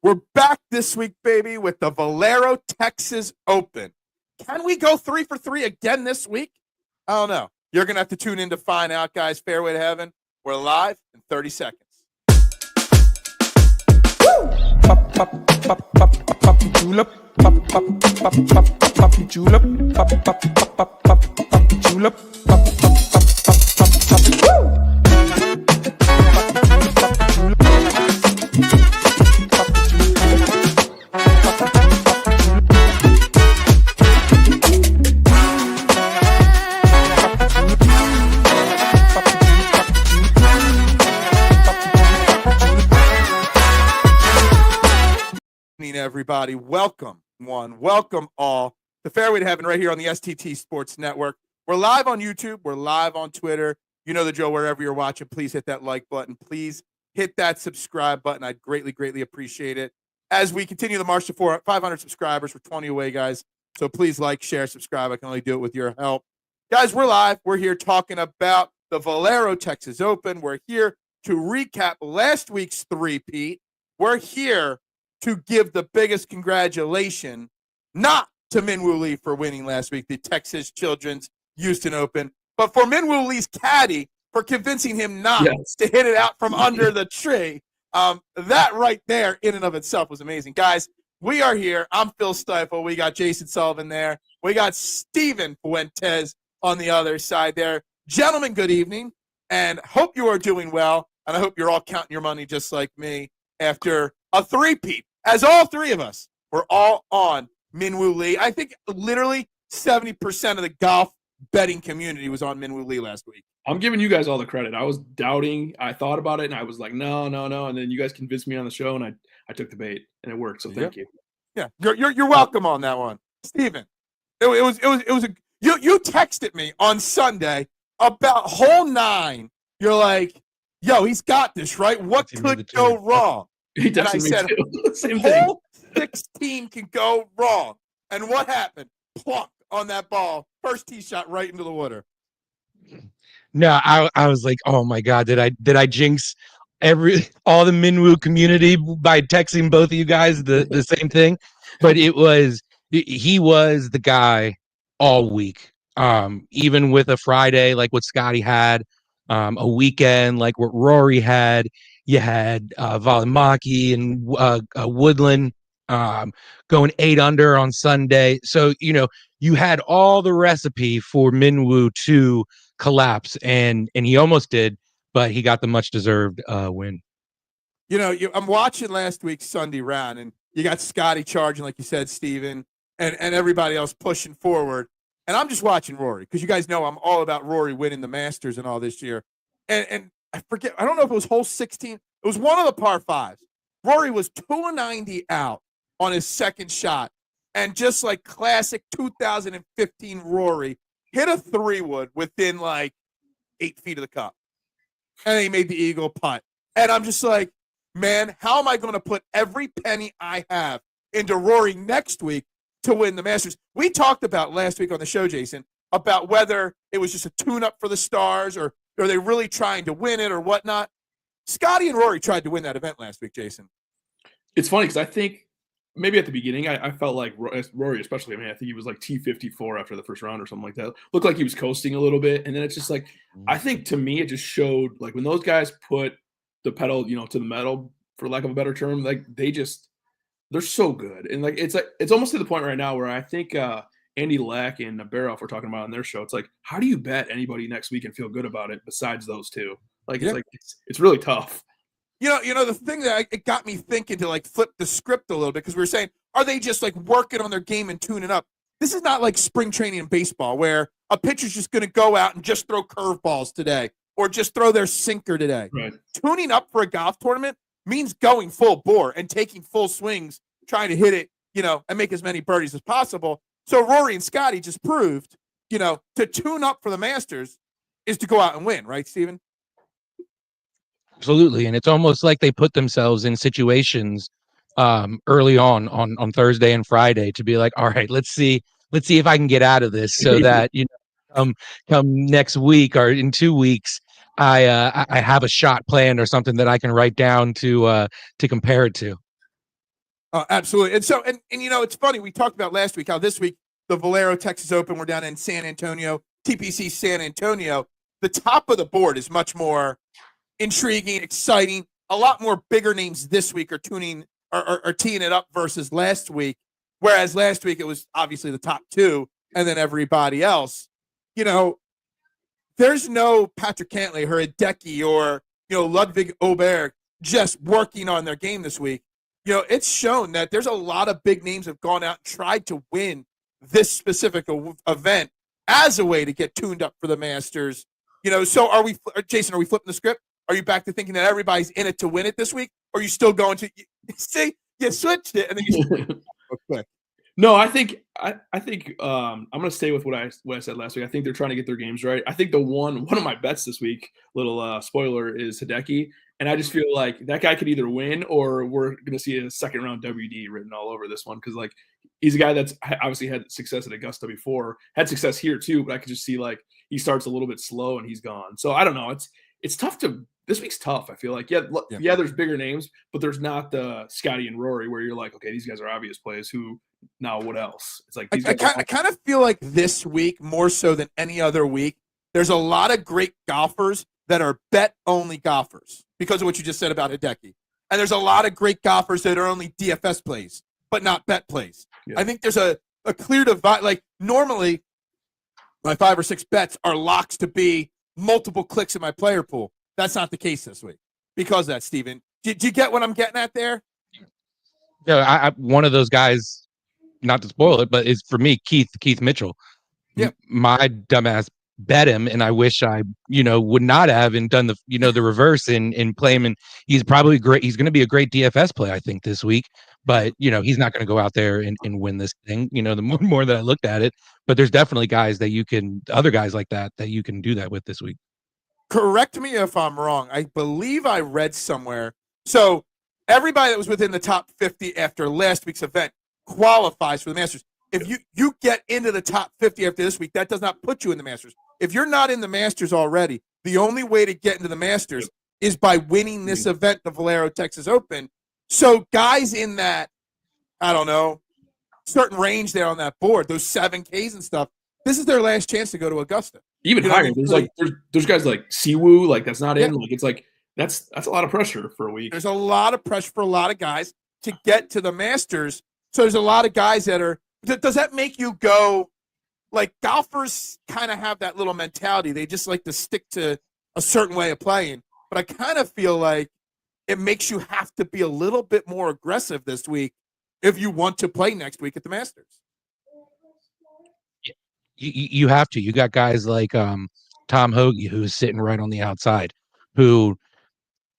We're back this week, baby, with the Valero Texas Open. Can we go 3 for 3 again this week? I don't know. You're going to have to tune in to find out, guys. Fairway to Heaven. We're live in 30 seconds. Pop, pop, pop, pop, pop, julep. Pop, pop, pop, pop, pop, julep. Pop, pop, pop, pop, pop, julep. Pop, pop, pop, pop, pop, woo! Everybody, welcome welcome all to Fairway to Heaven right here on the STT Sports Network. We're live on YouTube. We're live on Twitter. You know the drill. Wherever you're watching, please hit that like button. Please hit that subscribe button. I'd greatly appreciate it. As we continue the march to 500 subscribers, we're 20 away, guys. So please like, share, subscribe. I can only do it with your help. Guys, we're live. We're here talking about the Valero Texas Open. We're here to recap last week's three-peat. We're here to give the biggest congratulation, not to Minwoo Lee for winning last week, the Texas Children's Houston Open, but for Minwoo Lee's caddy for convincing him not to hit it out from under the tree. That right there in and of itself was amazing. Guys, we are here. I'm Phil Stiefel. We got Jason Sullivan there. We got Steven Fuentes on the other side there. Gentlemen, good evening, and hope you are doing well, and I hope you're all counting your money just like me after a three-peat. As all three of us were all on Minwoo Lee. I think literally 70% of the golf betting community was on Minwoo Lee last week. I'm giving you guys all the credit. I was doubting. I thought about it, and I was like, no. And then you guys convinced me on the show, and I took the bait, and it worked. So thank you. Yeah, you're welcome on that one, Steven. It was you texted me on Sunday about hole 9. You're like, yo, he's got this, right? What could go wrong? And I said, same thing. Hole 16 can go wrong. And what happened? Plunk on that ball. First tee shot right into the water. No, I was like, oh my God, did I jinx all the Minwoo community by texting both of you guys the same thing? But he was the guy all week. Even with a Friday like what Scottie had, a weekend like what Rory had. You had Valimaki and Woodland going 8 under on Sunday. So, you had all the recipe for Minwoo to collapse, and he almost did, but he got the much-deserved win. I'm watching last week's Sunday round, and you got Scottie charging, like you said, Steven, and everybody else pushing forward. And I'm just watching Rory, because you guys know I'm all about Rory winning the Masters and all this year. And I forget, I don't know if it was hole 16. It was one of the par 5s. Rory was 290 out on his second shot. And just like classic 2015 Rory, hit a 3-wood within like 8 feet of the cup. And he made the eagle putt. And I'm just like, man, how am I going to put every penny I have into Rory next week to win the Masters? We talked about last week on the show, Jason, about whether it was just a tune-up for the stars or are they really trying to win it or whatnot? Scottie and Rory tried to win that event last week, Jason. It's funny because I think maybe at the beginning I felt like Rory, especially, I think he was like T54 after the first round or something like that. Looked like he was coasting a little bit. And then it's just like, I think to me it just showed like when those guys put the pedal, to the metal, for lack of a better term, like they're so good. And like it's almost to the point right now where I think Andy Lack and Barrow were talking about on their show. It's like, how do you bet anybody next week and feel good about it besides those two? Like, it's really tough. The thing that it got me thinking to like flip the script a little bit, because we were saying, are they just like working on their game and tuning up? This is not like spring training in baseball where a pitcher's just going to go out and just throw curveballs today or just throw their sinker today. Right. Tuning up for a golf tournament means going full bore and taking full swings, trying to hit it, and make as many birdies as possible. So Rory and Scottie just proved, to tune up for the Masters is to go out and win, right, Steven? Absolutely. And it's almost like they put themselves in situations early on Thursday and Friday to be like, all right, let's see if I can get out of this so that, come next week or in 2 weeks, I have a shot planned or something that I can write down to compare it to. Absolutely. And so, and it's funny. We talked about last week how this week the Valero Texas Open, we're down in San Antonio, TPC San Antonio. The top of the board is much more intriguing, exciting. A lot more bigger names this week are teeing it up versus last week. Whereas last week it was obviously the top two and then everybody else. There's no Patrick Cantlay or Hideki or Ludwig Oberg just working on their game this week. It's shown that there's a lot of big names have gone out and tried to win this specific event as a way to get tuned up for the Masters. So are we, Jason, are we flipping the script? Are you back to thinking that everybody's in it to win it this week? Or are you still going to see you switched it and then you okay. No, I think I'm going to stay with what I said last week. I think they're trying to get their games right. I think one of my bets this week, little spoiler, is Hideki. And I just feel like that guy could either win or we're going to see a second round WD written all over this one. Because he's a guy that's obviously had success at Augusta before, had success here too. But I could just see he starts a little bit slow and he's gone. So I don't know. It's tough this week's tough. I feel like, yeah, there's bigger names, but there's not the Scottie and Rory where you're like, okay, these guys are obvious plays who now what else? It's like, I kind of feel like this week more so than any other week, there's a lot of great golfers that are bet only golfers because of what you just said about Hideki. And there's a lot of great golfers that are only DFS plays, but not bet plays. Yeah. I think there's a clear divide. Like normally my 5 or 6 bets are locks to be multiple clicks in my player pool. That's not the case this week because of that, Steven. Did you get what I'm getting at there? Yeah, I one of those guys, not to spoil it, but is for me, Keith Mitchell. Yeah. My dumbass bet him, and I wish I, would not have and done the, the reverse and play him. And he's probably great. He's going to be a great DFS play, I think, this week. But, he's not going to go out there and win this thing, the more that I looked at it. But there's definitely guys other guys like that you can do that with this week. Correct me if I'm wrong. I believe I read somewhere. So everybody that was within the top 50 after last week's event qualifies for the Masters. If you get into the top 50 after this week, that does not put you in the Masters. If you're not in the Masters already, the only way to get into the Masters is by winning this event, the Valero Texas Open. So guys in that, I don't know, certain range there on that board, those 7Ks and stuff, this is their last chance to go to Augusta. Even higher. There's guys like Siwoo, that's not in. It's like that's a lot of pressure for a week. There's a lot of pressure for a lot of guys to get to the Masters. So there's a lot of guys that are. Does that make you go? Like golfers kind of have that little mentality. They just like to stick to a certain way of playing. But I kind of feel like it makes you have to be a little bit more aggressive this week if you want to play next week at the Masters. You have to. You got guys like Tom Hoagie, who's sitting right on the outside, who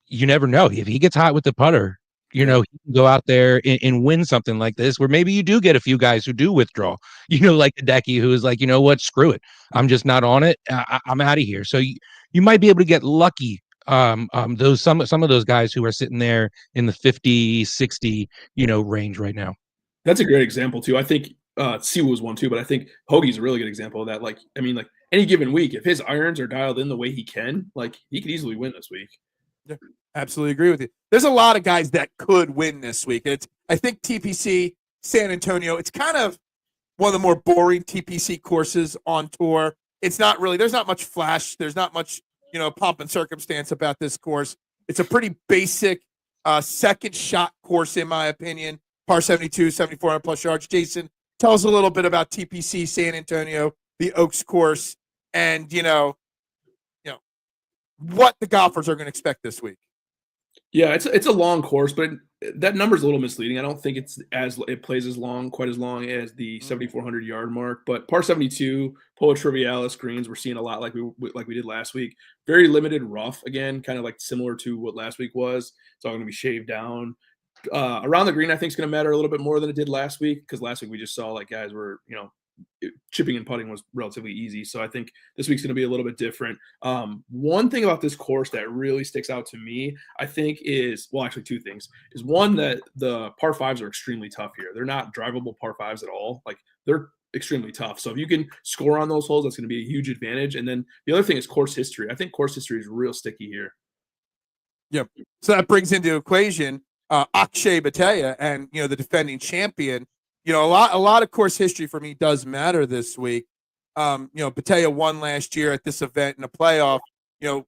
you never know. If he gets hot with the putter, he can go out there and win something like this, where maybe you do get a few guys who do withdraw, like Hideki, who is like, what, screw it. I'm just not on it. I'm out of here. So you might be able to get lucky. Some of those guys who are sitting there in the 50, 60, range right now. That's a great example too. I think Siwoo was one too, but I think Hoagie's a really good example of that. Any given week, if his irons are dialed in the way he can, he could easily win this week. Yeah, absolutely agree with you. There's a lot of guys that could win this week. I think TPC San Antonio, it's kind of one of the more boring TPC courses on tour. It's not really, there's not much flash. There's not much, pomp and circumstance about this course. It's a pretty basic second shot course, in my opinion. Par 72, 7,400 plus yards. Jason, tell us a little bit about TPC San Antonio, the Oaks course, and what the golfers are going to expect this week. Yeah, it's a long course, but that number's a little misleading. I don't think it plays quite as long as the 7,400 yard mark. But par 72, Polo Trivialis greens, we're seeing a lot like we did last week. Very limited rough again, kind of similar to what last week was. It's all going to be shaved down. Around the green, I think is going to matter a little bit more than it did last week, because last week we just saw guys were chipping and putting was relatively easy. So I think this week's going to be a little bit different. One thing about this course that really sticks out to me, I think, is actually two things. Is one, that the par fives are extremely tough here. They're not drivable par fives at all. They're extremely tough. So if you can score on those holes, that's going to be a huge advantage. And then the other thing is course history. I think course history is real sticky here. Yep. So that brings into equation Akshay Bhatia and, the defending champion. A lot of course history for me does matter this week. Bhatia won last year at this event in a playoff.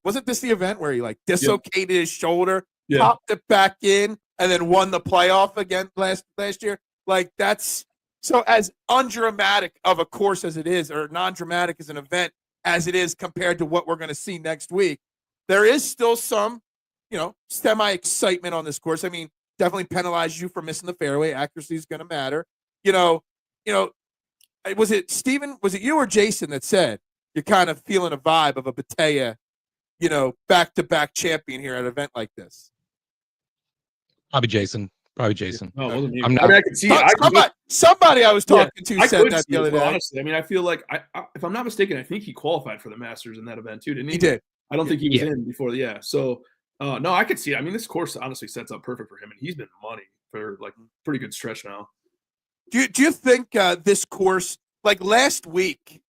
Wasn't this the event where he dislocated his shoulder, popped it back in, and then won the playoff again last year? That's so as undramatic of a course as it is, or non-dramatic as an event as it is compared to what we're going to see next week. There is still some, semi-excitement on this course. I mean, definitely penalizes you for missing the fairway. Accuracy is going to matter. Was it Steven? Was it you or Jason that said you're kind of feeling a vibe of a Bhatia, back-to-back champion here at an event like this? Probably Jason. No, it wasn't me. I'm not. I could see it. Somebody I was talking to said that the other day. Honestly, I mean, I feel like, if I'm not mistaken, I think he qualified for the Masters in that event too, didn't he? He did. I don't think he was in before. Yeah. So, no, I could see it. I mean, this course honestly sets up perfect for him, and he's been money for pretty good stretch now. Do you think this course, last week,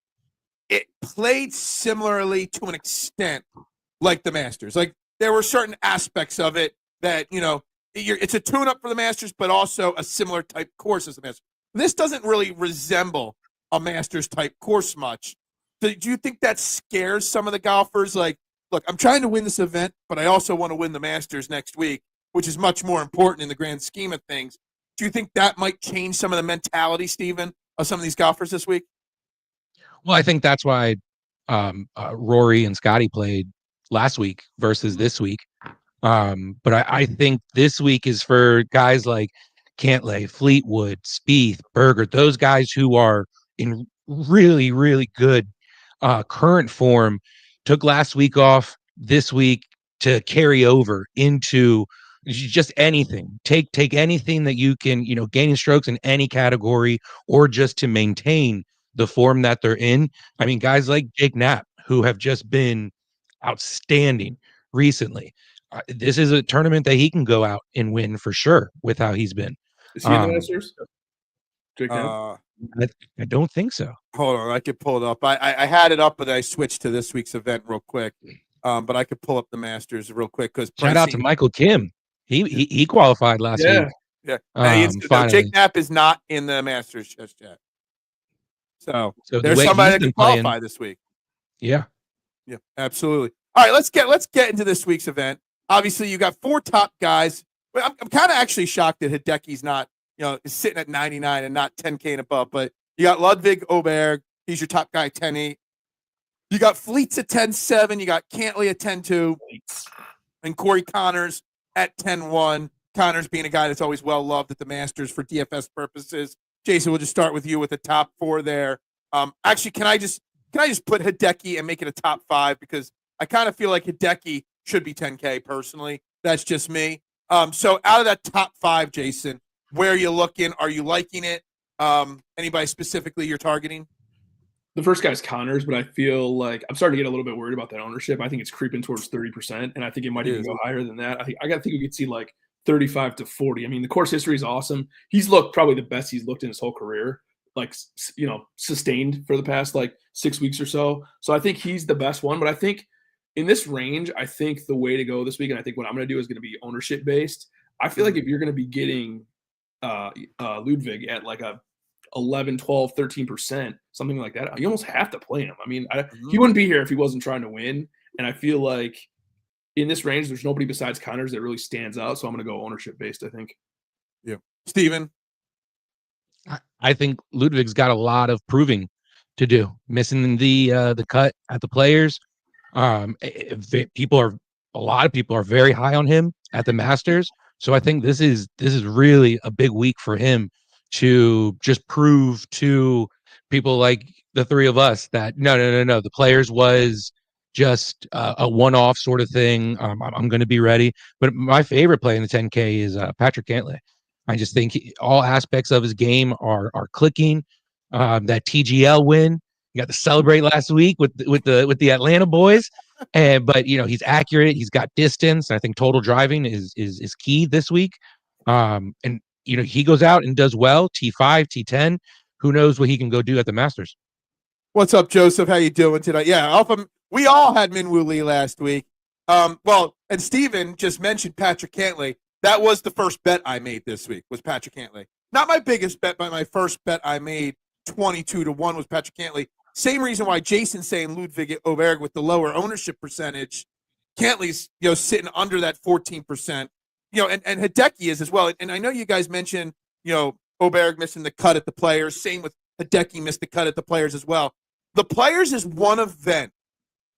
it played similarly to an extent like the Masters? There were certain aspects of it that, it's a tune-up for the Masters, but also a similar type course as the Masters. This doesn't really resemble a Masters-type course much. Do you think that scares some of the golfers? Look, I'm trying to win this event, but I also want to win the Masters next week, which is much more important in the grand scheme of things. Do you think that might change some of the mentality, Steven, of some of these golfers this week? Well, I think that's why Rory and Scottie played last week versus this week. But I think this week is for guys like Cantlay, Fleetwood, Spieth, Berger, those guys who are in really, really good current form, took last week off this week to carry over into just anything. Take anything that you can, gaining strokes in any category, or just to maintain the form that they're in. I mean, guys like Jake Knapp, who have just been outstanding recently. This is a tournament that he can go out and win for sure with how he's been. Is he in the Masters? Jake Knapp? I don't think so. Hold on, I could pull it up. I had it up, but I switched to this week's event real quick. But I could pull up the Masters real quick because shout out to Michael Kim. He qualified last week. Yeah. Jake Knapp is not in the Masters just yet. So there's somebody that can qualify this week. Yeah, absolutely. All right, let's get into this week's event. Obviously, you got 4 top guys. I'm kind of actually shocked that Hideki's not, is sitting at 99 and not 10K and above. But you got Ludwig Oberg. He's your top guy, 10-8. You got Fleets at 10-7. You got Cantlay at 10-2. And Corey Connors at 10-1. Connors being a guy that's always well loved at the Masters for DFS purposes. Jason, we'll just start with you with the top 4 there. Actually, can I just put Hideki and make it a top 5, because I kind of feel like Hideki should be 10K personally. That's just me. So out of that top 5, Jason, where are you looking? Are you liking it? Anybody specifically you're targeting? The first guy's Connors, but I feel like I'm starting to get a little bit worried about that ownership. I think it's creeping towards 30%, and I think it might even go higher than that. I think we could see 35 to 40. I mean, the course history is awesome. He's looked probably the best he's looked in his whole career, sustained for the past 6 weeks or so. So I think he's the best one. But I think in this range, I think the way to go this week, and I think what I'm going to do is going to be ownership based. I feel like if you're going to be getting Ludwig at a 11, 12, 13%, something like that, you almost have to play him. I mean, he wouldn't be here if he wasn't trying to win. And I feel like in this range, there's nobody besides Connors that really stands out. So I'm going to go ownership based, I think. Yeah. Steven? I think Ludwig's got a lot of proving to do. Missing the cut at the Players. A lot of people are very high on him at the Masters. So I think this is really a big week for him to just prove to people like the 3 of us that no, the Players was just a one-off sort of thing. I'm going to be ready. But my favorite play in the 10K is Patrick Cantlay. I just think all aspects of his game are clicking. That TGL win, you got to celebrate last week with the Atlanta boys, but he's accurate. He's got distance. I think total driving is key this week. And he goes out and does well. T5, T10. Who knows what he can go do at the Masters? What's up, Joseph? How you doing today? Yeah, we all had Minwoo Lee last week. And Steven just mentioned Patrick Cantlay. That was the first bet I made this week, was Patrick Cantlay. Not my biggest bet, but my first bet I made 22-1 was Patrick Cantlay. Same reason why Jason's saying Ludwig Åberg with the lower ownership percentage. Cantlay's, sitting under that 14%. And Hideki is as well. And I know you guys mentioned, Åberg missing the cut at the Players. Same with Hideki missed the cut at the Players as well. The Players is one event.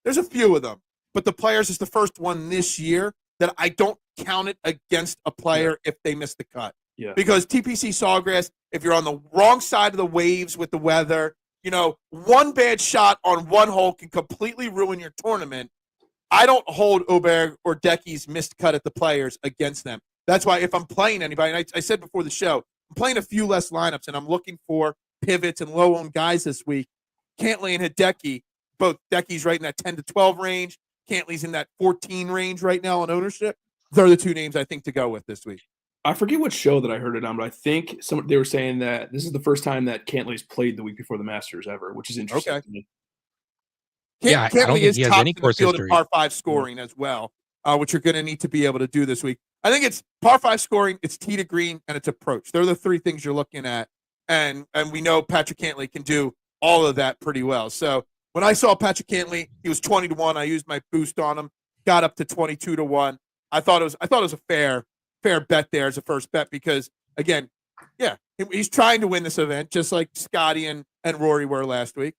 There's a few of them, but the Players is the first one this year that I don't count it against a player if they miss the cut. Yeah. Because TPC Sawgrass, if you're on the wrong side of the waves with the weather, one bad shot on one hole can completely ruin your tournament. I don't hold Åberg or Decky's missed cut at the Players against them. That's why if I'm playing anybody, and I said before the show, I'm playing a few less lineups, and I'm looking for pivots and low-owned guys this week. Cantlay and Hideki, both Decky's right in that 10 to 12 range. Cantlay's in that 14 range right now on ownership. They're the two names I think to go with this week. I forget what show that I heard it on, but I think they were saying that this is the first time that Cantlay's played the week before the Masters ever, which is interesting to me. Yeah, Cantlay I don't think is he has top any in the course field history. in par 5 scoring as well, which you're going to need to be able to do this week. I think it's par 5 scoring, it's tee to green, and it's approach. They're the three things you're looking at, and we know Patrick Cantlay can do all of that pretty well. So when I saw Patrick Cantlay, he was 20-1. I used my boost on him, got up to 22-1. I thought it was a fair bet there as a first bet because, again, he's trying to win this event just like Scottie and Rory were last week.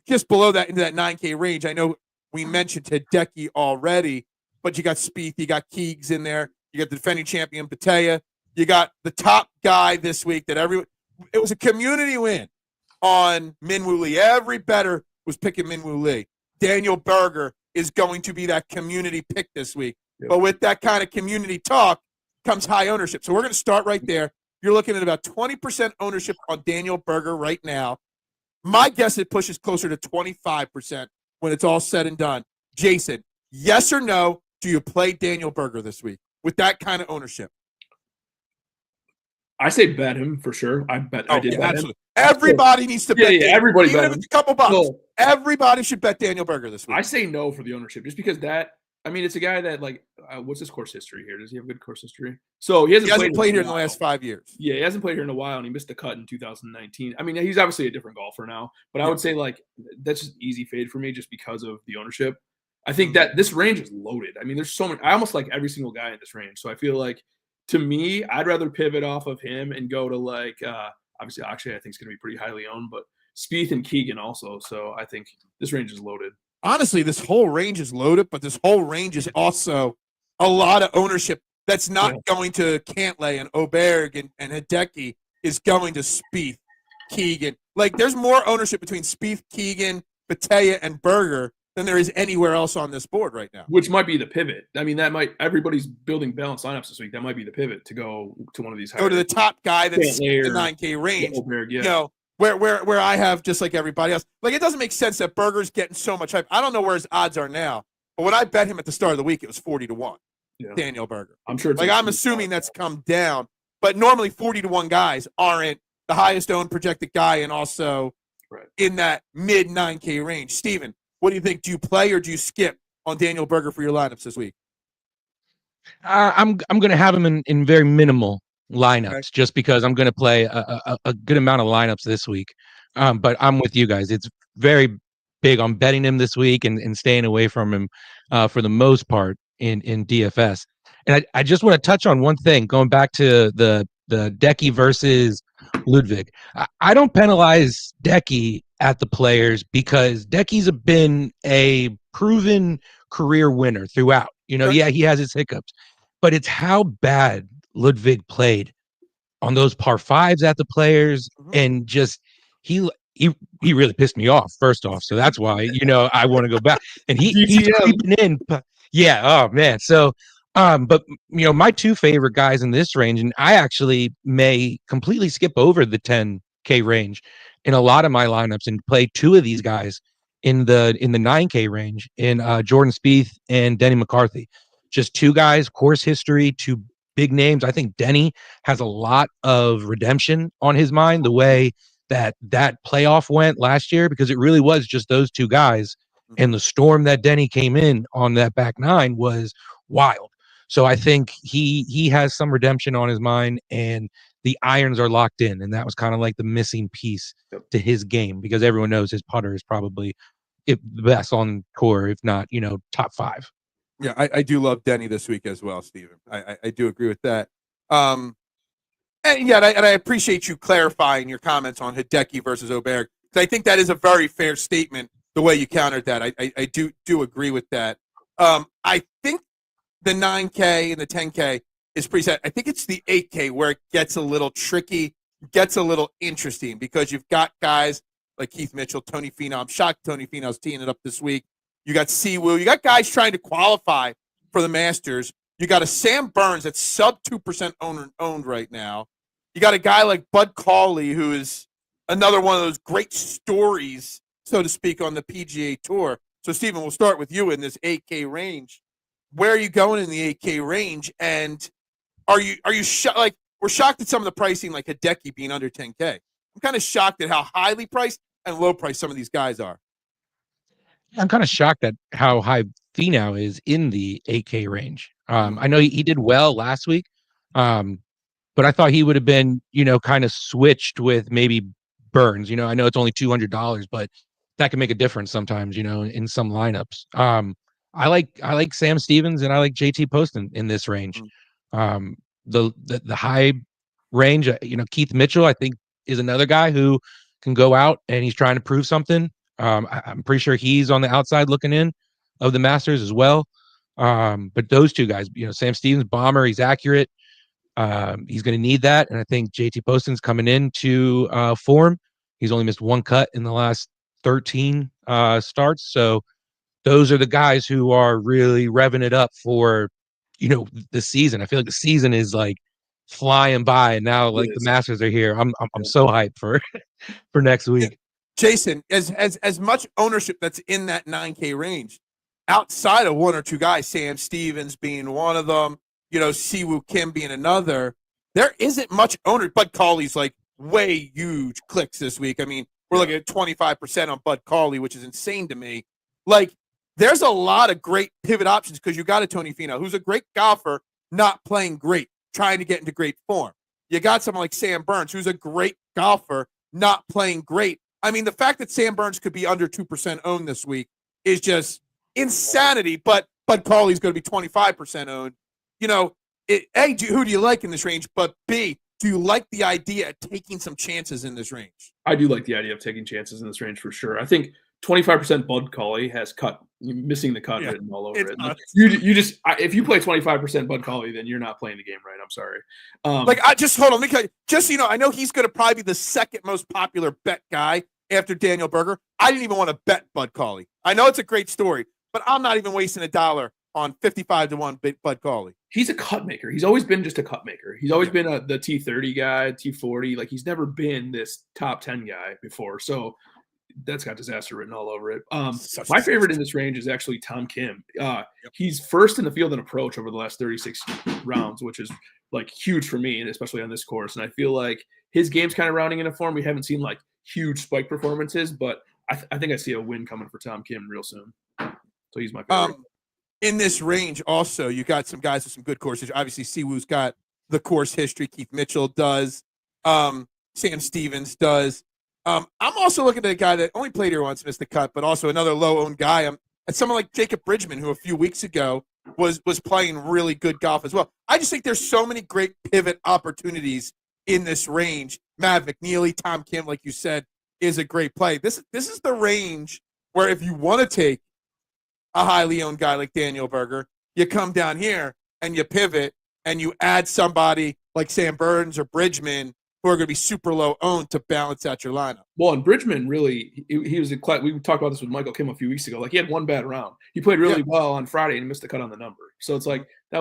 Just below that, into that 9K range, I know we mentioned Hideki already, but you got Spieth, you got Keegs in there, you got the defending champion Bhatia, you got the top guy this week that it was a community win on Minwoo Lee. Every bettor was picking Minwoo Lee. Daniel Berger is going to be that community pick this week. Yep. But with that kind of community talk comes high ownership. So we're going to start right there. You're looking at about 20% ownership on Daniel Berger right now. My guess it pushes closer to 25% when it's all said and done. Jason, yes or no, do you play Daniel Berger this week with that kind of ownership? I say bet him for sure. I did bet absolutely. him. Everybody needs to bet. Everybody even bet if him. it's a couple bucks. Everybody should bet Daniel Berger this week. I say no for the ownership just because it's a guy that what's his course history here? Does he have good course history? So he hasn't played here in the last 5 years. Yeah, he hasn't played here in a while, and he missed the cut in 2019. I mean, he's obviously a different golfer now, but I would say that's just easy fade for me just because of the ownership. I think that this range is loaded. I mean, there's so many. I almost like every single guy in this range. So I feel like, to me, I'd rather pivot off of him and go to obviously, actually, I think it's going to be pretty highly owned, but Spieth and Keegan also. So I think this range is loaded. Honestly, this whole range is loaded, but this whole range is also a lot of ownership that's not going to Cantlay and Åberg and Hideki, is going to Spieth, Keegan. There's more ownership between Spieth, Keegan, Bhatia, and Berger than there is anywhere else on this board right now. Which might be the pivot. I mean, everybody's building balanced lineups this week. That might be the pivot to go to one of these. Go to the top guy that's in the 9K range. Åberg, Where I have, just like everybody else, it doesn't make sense that Berger's getting so much hype. I don't know where his odds are now, but when I bet him at the start of the week, it was 40-1. Yeah. Daniel Berger. I'm sure. I'm assuming that's come down, but normally 40-1 guys aren't the highest owned projected guy, and also in that mid 9K range. Steven, what do you think? Do you play or do you skip on Daniel Berger for your lineups this week? I'm going to have him in very minimal lineups just because I'm going to play a good amount of lineups this week. But I'm with you guys. It's very big on betting him this week and staying away from him for the most part in DFS. And I just want to touch on one thing, going back to the Decky versus Ludwig. I don't penalize Decky at the Players because Decky's been a proven career winner throughout. He has his hiccups, but it's how bad Ludwig played on those par 5s at the Players, and just he really pissed me off, first off. So that's why I want to go back. And he's creeping in. Oh man. So but my two favorite guys in this range, and I actually may completely skip over the 10K range in a lot of my lineups and play two of these guys in the 9K range in Jordan Spieth and Denny McCarthy. Just two guys, course history, two big names. I think Denny has a lot of redemption on his mind, the way that playoff went last year, because it really was just those two guys, and the storm that Denny came in on that back nine was wild. So I think he has some redemption on his mind, and the irons are locked in, and that was kind of like the missing piece to his game, because everyone knows his putter is probably the best on tour, if not, top 5. Yeah, I do love Denny this week as well, Steven. I do agree with that. And I appreciate you clarifying your comments on Hideki versus Oberg. I think that is a very fair statement, the way you countered that. I do agree with that. I think the 9K and the 10K is pretty set. I think it's the 8K where it gets a little tricky, gets a little interesting, because you've got guys like Keith Mitchell, Tony Finau. I'm shocked Tony Finau's teeing it up this week. You got Siwoo. You got guys trying to qualify for the Masters. You got a Sam Burns that's sub 2% owned right now. You got a guy like Bud Cauley, who is another one of those great stories, so to speak, on the PGA Tour. So, Steven, we'll start with you in this 8K range. Where are you going in the 8K range? And are you like, we're shocked at some of the pricing, like Hideki being under 10K. I'm kind of shocked at how highly priced and low priced some of these guys are. I'm kind of shocked at how high Finau is in the 8K range. I know he did well last week, but I thought he would have been, kind of switched with maybe Burns. I know it's only $200, but that can make a difference sometimes, in some lineups. I like Sam Stevens and I like JT Poston in this range. The high range, Keith Mitchell, I think, is another guy who can go out and he's trying to prove something. I'm pretty sure he's on the outside looking in of the Masters as well. But those two guys, Sam Stevens, bomber, he's accurate. He's going to need that. And I think JT Poston's coming into form. He's only missed one cut in the last 13 starts. So those are the guys who are really revving it up for, the season. I feel like the season is like flying by, and now like the Masters are here. I'm so hyped for next week. Jason, as much ownership that's in that 9K range, outside of one or two guys, Sam Stevens being one of them, Siwoo Kim being another, there isn't much owner. Bud Cauley's like way huge clicks this week. I mean, we're looking at 25% on Bud Cauley, which is insane to me. Like, there's a lot of great pivot options, because you got a Tony Finau, who's a great golfer, not playing great, trying to get into great form. You got someone like Sam Burns, who's a great golfer, not playing great. I mean, the fact that Sam Burns could be under 2% owned this week is just insanity, but Bud Cauley's going to be 25% owned. A, who do you like in this range? But B, do you like the idea of taking some chances in this range? I do like the idea of taking chances in this range for sure. I think 25% Bud Cauley has missing the cut written all over it. You just, if you play 25% Bud Cauley, then you're not playing the game right. I'm sorry. I just hold on. Just I know he's going to probably be the second most popular bet guy after Daniel Berger. I didn't even want to bet Bud Cauley. I know it's a great story, but I'm not even wasting $1 on 55-1 Bud Cauley. He's a cut maker. He's always been just a cut maker. He's always been the T30 guy, T40. Like, he's never been this top 10 guy before. So that's got disaster written all over it. My favorite in this range is actually Tom Kim. He's first in the field in approach over the last 36 rounds, which is like huge for me, and especially on this course. And I feel like his game's kind of rounding into form. We haven't seen like huge spike performances, but I think I see a win coming for Tom Kim real soon. So he's my favorite. In this range, also, you got some guys with some good courses. Obviously, Siwoo's got the course history. Keith Mitchell does. Sam Stevens does. I'm also looking at a guy that only played here once, missed the cut, but also another low-owned guy. At someone like Jacob Bridgman, who a few weeks ago was playing really good golf as well. I just think there's so many great pivot opportunities in this range. Matt McNeely, Tom Kim, like you said, is a great play. This is the range where if you want to take a highly owned guy like Daniel Berger, you come down here and you pivot and you add somebody like Sam Burns or Bridgman who are going to be super low owned to balance out your lineup. Well, and Bridgman really, he was we talked about this with Michael Kim a few weeks ago. Like, he had one bad round. He played really well on Friday and missed the cut on the number. So it's like, I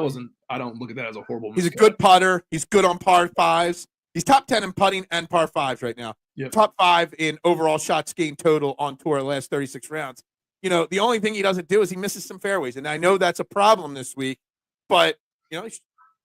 don't look at that as a horrible He's miscut. a good putter. He's good on par fives. He's top 10 in putting and par fives right now. Yep. Top 5 in overall shots gained total on tour the last 36 rounds. The only thing he doesn't do is he misses some fairways. And I know that's a problem this week, but, he's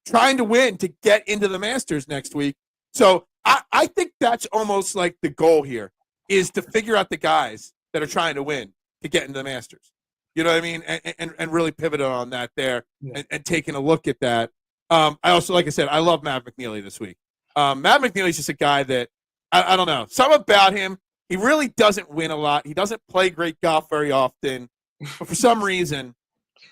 trying to win to get into the Masters next week. So I think that's almost like the goal here, is to figure out the guys that are trying to win to get into the Masters. You know what I mean? And really pivoted on that there Yeah. and taking a look at that. I also, like I said, I love Matt McNeely this week. Matt McNeely's just a guy that I don't know. Something about him, he really doesn't win a lot. He doesn't play great golf very often. But for some reason,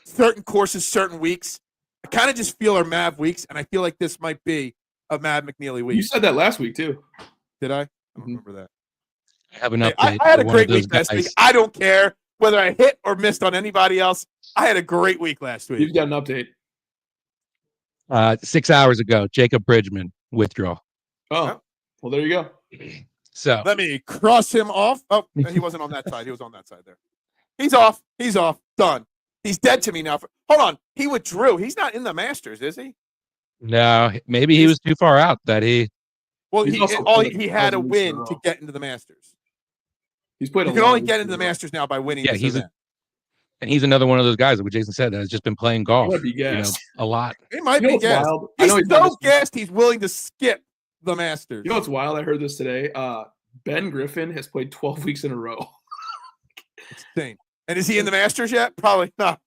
certain courses, certain weeks, I kind of just feel are Mav weeks, and I feel like this might be a Matt McNeely week. You said that last week too. Did I? I don't Mhm. remember that. I have an Hey, update. I had a for one great of those week last week. guys. I don't care whether I hit or missed on anybody else. I had a great week last week. You've got an update. 6 hours ago, Jacob Bridgman withdrawal. Oh, Yep. well, there you go. So Let me cross him off. Oh, he wasn't on that side. He was on that side there. He's off. He's off. Done. He's dead to me now. Hold on. He withdrew. He's not in the Masters, is he? no, maybe he was too far out that he. Well, He's also all played he had to 1,000 weeks in a win row. to get into the Masters. He's played. You a can lot only of get weeks into the in a row. Masters now by winning. Yeah, this he's event. And he's another one of those guys, what Jason said, that has just been playing golf. might be gassed. A lot. He might You know be what's gassed. wild? I He's know he's not so this- gassed. He's willing to skip the Masters. You know what's wild? I heard this today. Ben Griffin has played 12 weeks in a row. It's insane. And is he in the Masters yet? Probably not.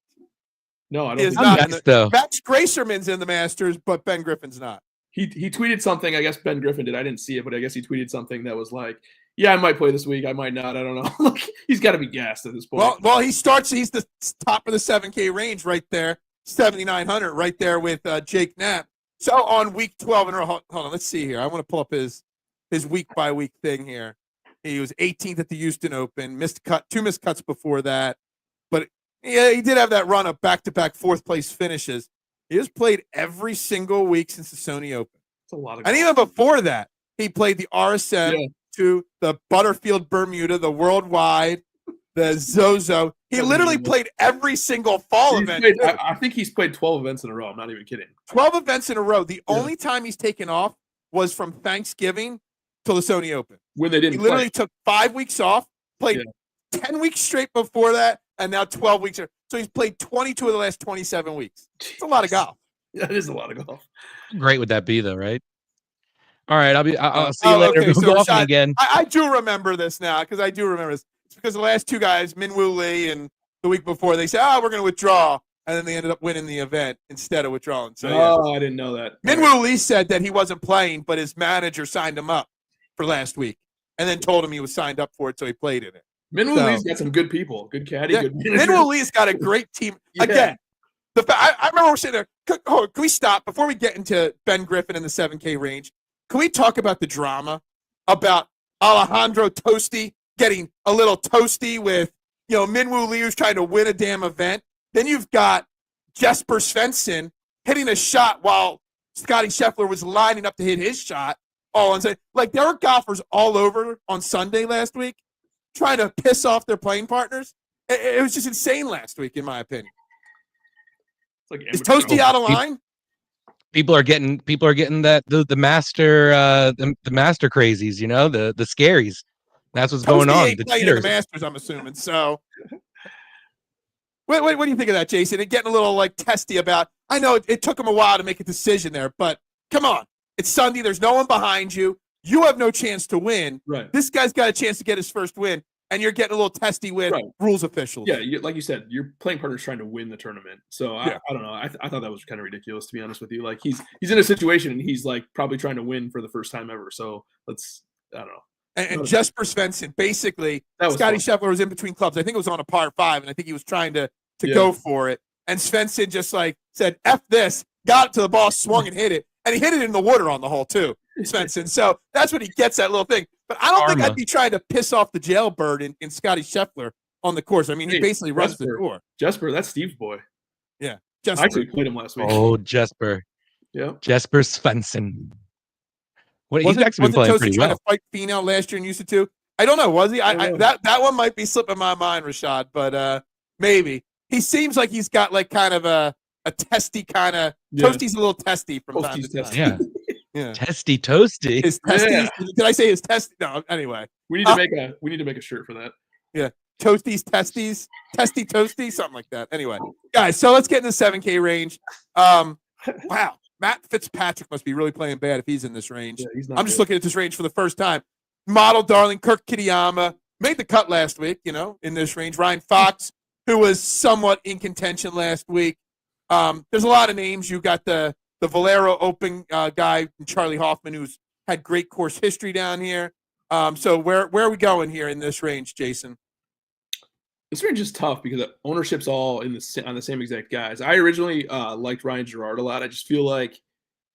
No, I He don't is think not. Nice, though. Max Gracerman's in the Masters, but Ben Griffin's not. he tweeted something. I guess Ben Griffin did. I didn't see it, but I guess he tweeted something that was like, "Yeah, I might play this week. I might not. I don't know." Look, he's got to be gassed at this point. Well, he starts. He's the top of the 7K range right there, 7,900 right there with Jake Knapp. So on week 12 in a row. Hold on, let's see here. I want to pull up his week by week thing here. He was 18th at the Houston Open, two missed cuts before that, but yeah, he did have that run of back-to-back fourth place finishes. He has played every single week since the Sony Open, It's a lot of. and even before that, he played the RSM. Yeah. To the Butterfield Bermuda, the Worldwide, the Zozo. He literally played every single fall event. I think he's played 12 events in a row. I'm not even kidding. 12 events in a row. The only time he's taken off was from Thanksgiving till the Sony Open. When they He didn't literally play. took 5 weeks off, played 10 weeks straight before that, and now 12 weeks. So he's played 22 of the last 27 weeks. It's a lot of golf. That is a lot of golf. How great would that be, though, right? All right, I'll see you later. okay, Go so golfing Rashad, again. I do remember this now because I do remember this. It's because the last two guys, Minwoo Lee and the week before, they said, we're going to withdraw. And then they ended up winning the event instead of withdrawing. So, Oh, I didn't know that. Minwoo Lee said that he wasn't playing, but his manager signed him up for last week and then told him he was signed up for it, so he played in it. Minwoo Lee's got some good people. Good caddy, Yeah, good manager. Minwoo Lee's got a great team. Yeah. Again, I remember we're sitting there. Can we stop before we get into Ben Griffin in the 7K range? Can we talk about the drama about Alejandro Tosti getting a little toasty with, Minwoo Lee who's trying to win a damn event? Then you've got Jesper Svensson hitting a shot while Scottie Scheffler was lining up to hit his shot. All on Sunday. Like, there were golfers all over on Sunday last week trying to piss off their playing partners. It was just insane last week, in my opinion. It's like Is Toasty out of line? People are getting that the master the master crazies, the scaries. That's what's going Toasty on. ain't The playing in the cheaters. Masters, I'm assuming. So, what do you think of that, Jason? And getting a little testy about. I know it took him a while to make a decision there, but come on, it's Sunday. There's no one behind you. You have no chance to win. Right. This guy's got a chance to get his first win, and you're getting a little testy with rules officials. Yeah, like you said, your playing partner's trying to win the tournament. So Yeah. I don't know. I thought that was kind of ridiculous, to be honest with you. Like he's in a situation and he's like probably trying to win for the first time ever. So I don't know. And Jesper Svensson, basically, That was Scottie fun. Scheffler was in between clubs. I think it was on a par 5, and I think he was trying to Yeah. go for it. And Svensson just said, F this, got it to the ball, swung and hit it. And he hit it in the water on the hole, too, Svensson. So that's what he gets, that little thing. But I don't think Karma. I'd be trying to piss off the jailbird in Scottie Scheffler on the course. I mean, he Hey, basically runs the Jesper. door. Jesper, that's Steve's boy. Yeah. I actually played him last week. Oh, Jesper Svensson. What he's actually been playing Toasty pretty trying well. to fight Finau last year and used to? I don't know. Was he? That one might be slipping my mind, Rashad, but maybe. He seems like he's got kind of a testy kind of. Yeah. Toasty's a little testy from time Toasty's to time. testy. Yeah, Yeah. testy toasty. His testes. Yeah. Did I say his testy? No. Anyway, We need to make a shirt for that. Toasty's testes, testy toasty, something like that. Anyway, guys, so let's get in the 7K range. Wow, Matt Fitzpatrick must be really playing bad if he's in this range. Yeah, he's not I'm just good. looking at this range for the first time. Model darling Kirk Kitayama made the cut last week, in this range. Ryan Fox, who was somewhat in contention last week. There's a lot of names. You got the Valero Open guy, Charlie Hoffman, who's had great course history down here. So where are we going here in this range, Jason? This range is tough because ownership's all on the same exact guys. I originally liked Ryan Gerard a lot. I just feel like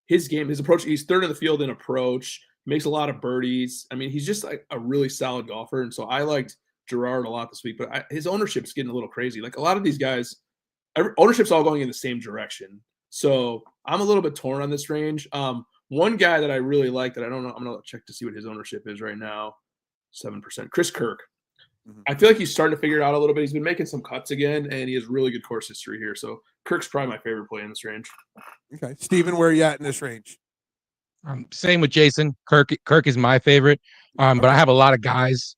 his approach, he's third in the field in approach, makes a lot of birdies. I mean, he's just like a really solid golfer. And so I liked Gerard a lot this week, but his ownership's getting a little crazy. Like a lot of these guys, ownership's all going in the same direction. So I'm a little bit torn on this range. One guy that I really like that I don't know, I'm going to check to see what his ownership is right now. 7%. Chris Kirk. I feel like he's starting to figure it out a little bit. He's been making some cuts again, and he has really good course history here. So Kirk's probably my favorite play in this range. Okay. Steven, where are you at in this range? Same with Jason. Kirk is my favorite, but I have a lot of guys.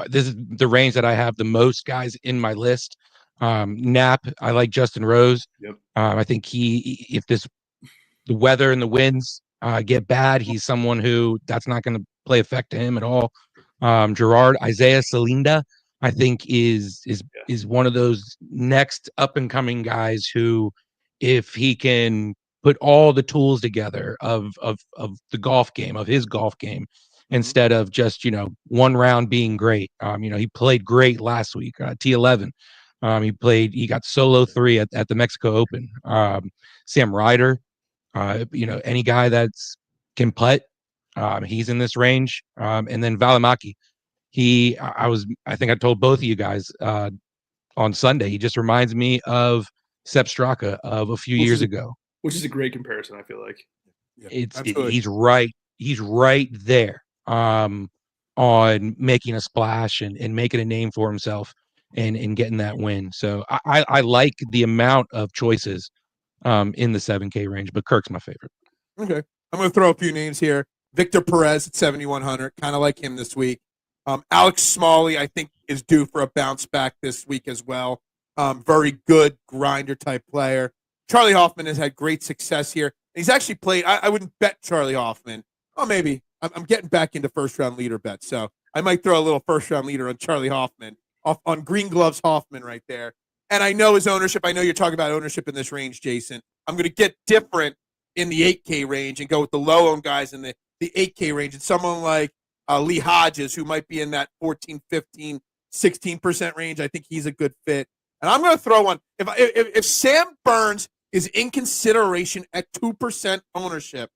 This is the range that I have the most guys in my list. Knapp, I like Justin Rose. Yep. I think if the weather and the winds get bad, he's someone who that's not going to play effect to him at all. Gerard, Isaiah Salinda, I think is one of those next up and coming guys who, if he can put all the tools together of the golf game, of his golf game, instead of just, one round being great. He played great last week, T11. He got solo 3 at the Mexico Open. Sam Ryder, any guy that's can putt, he's in this range. And then Valimaki, I think I told both of you guys on Sunday, he just reminds me of Sepp Straka of a few years ago. Which is a great comparison, I feel like. Yeah, he's right there on making a splash and making a name for himself and getting that win. So I like the amount of choices in the 7K range, but Kirk's my favorite. Okay. I'm going to throw a few names here. Victor Perez at 7,100, kind of like him this week. Alex Smalley, I think, is due for a bounce back this week as well. Very good grinder type player. Charlie Hoffman has had great success here. He's actually played. I wouldn't bet Charlie Hoffman. Oh, maybe. I'm getting back into first round leader bets, so I might throw a little first round leader on Charlie Hoffman, on Green Gloves Hoffman right there. And I know his ownership. I know you're talking about ownership in this range, Jason. I'm going to get different in the 8K range and go with the low owned guys in the 8K range, and someone like Lee Hodges, who might be in that 14, 15, 16% range. I think he's a good fit. And I'm going to throw one. If Sam Burns is in consideration at 2% ownership,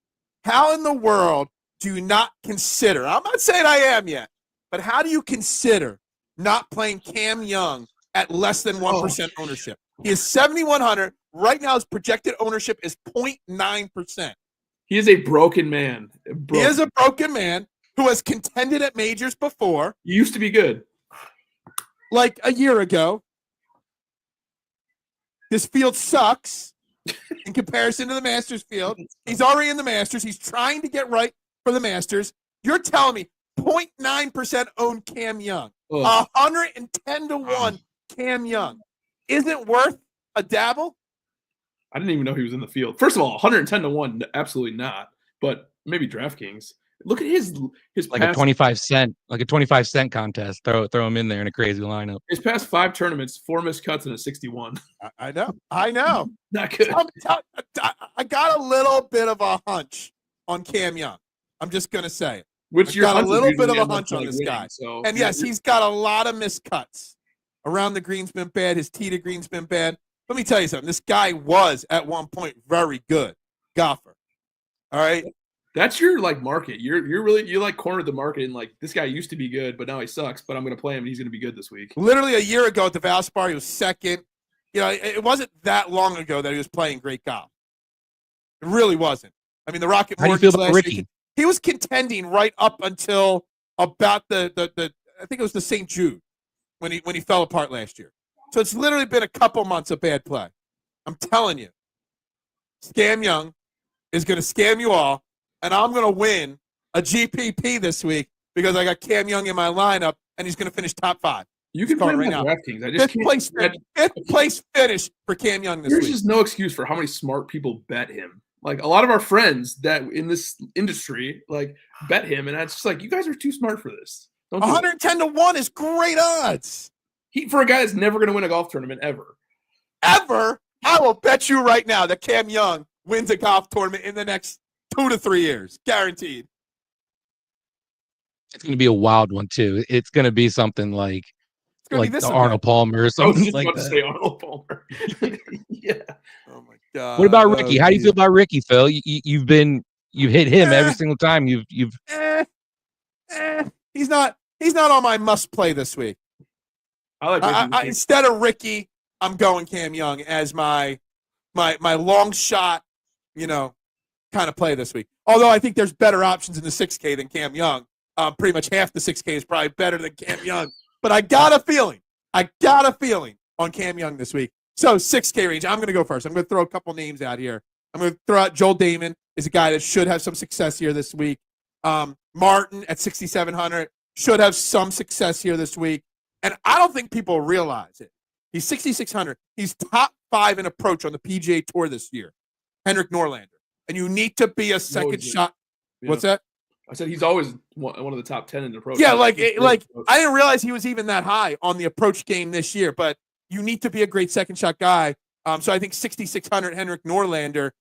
how in the world do you not consider? I'm not saying I am yet, but how do you consider not playing Cam Young at less than 1% ownership? He is 7,100. Right now, his projected ownership is 0.9%. He is a broken man. He is a broken man who has contended at majors before. He used to be good. Like a year ago. This field sucks in comparison to the Masters field. He's already in the Masters. He's trying to get right for the Masters. You're telling me 0.9% own Cam Young. 110 to 1 Cam Young. Isn't worth a dabble? I didn't even know he was in the field. First of all, 110 to 1, absolutely not. But maybe DraftKings. Look at his like a 25 cent contest. Throw him in there in a crazy lineup. His past 5 tournaments, 4 missed cuts and a 61. I know. Not good. I got a little bit of a hunch on Cam Young. I'm just gonna say it. Which I got a little bit of a hunch on this guy. So, and yes, he's got a lot of missed cuts. Around the green's been bad. His tee to green's been bad. Let me tell you something. This guy was at one point very good golfer. All right. That's your market. You cornered the market and this guy used to be good, but now he sucks. But I'm going to play him and he's going to be good this week. Literally a year ago at the Valspar, he was second. It wasn't that long ago that he was playing great golf. It really wasn't. I mean, the Rocket How do you feel Mortgage about last Ricky? year, he was contending right up until about the I think it was the St. Jude when he fell apart last year. So it's literally been a couple months of bad play. I'm telling you, Scam Young is going to scam you all, and I'm going to win a GPP this week because I got Cam Young in my lineup, and he's going to finish top 5. You can play him on DraftKings. I just fifth place finish for Cam Young this week. There's just no excuse for how many smart people bet him. A lot of our friends that in this industry bet him, and it's just you guys are too smart for this. 110 to 1 is great odds. for a guy that's never going to win a golf tournament ever. Ever, I will bet you right now that Cam Young wins a golf tournament in the next 2 to 3 years, guaranteed. It's going to be a wild one too. It's going to be something like this the event. Arnold Palmer or I was something just like about to that. say Arnold Palmer. Yeah. Oh my God. What about Ricky? How do you feel about Ricky, Phil? You've hit him every single time. He's not on my must play this week. I like Ricky. Instead of Ricky, I'm going Cam Young as my long shot, kind of play this week. Although I think there's better options in the 6K than Cam Young. Pretty much half the 6K is probably better than Cam Young. But I got a feeling on Cam Young this week. So 6K range, I'm going to go first. I'm going to throw a couple names out here. I'm going to throw out Joel Damon is a guy that should have some success here this week. Martin at 6,700 should have some success here this week. And I don't think people realize it. He's 6,600. He's top 5 in approach on the PGA Tour this year. Henrik Norlander. And you need to be a second shot. Yeah. What's that? I said he's always one of the top 10 in the approach. Yeah, I didn't realize he was even that high on the approach game this year, but you need to be a great second shot guy. So I think 6,600 Henrik Norlander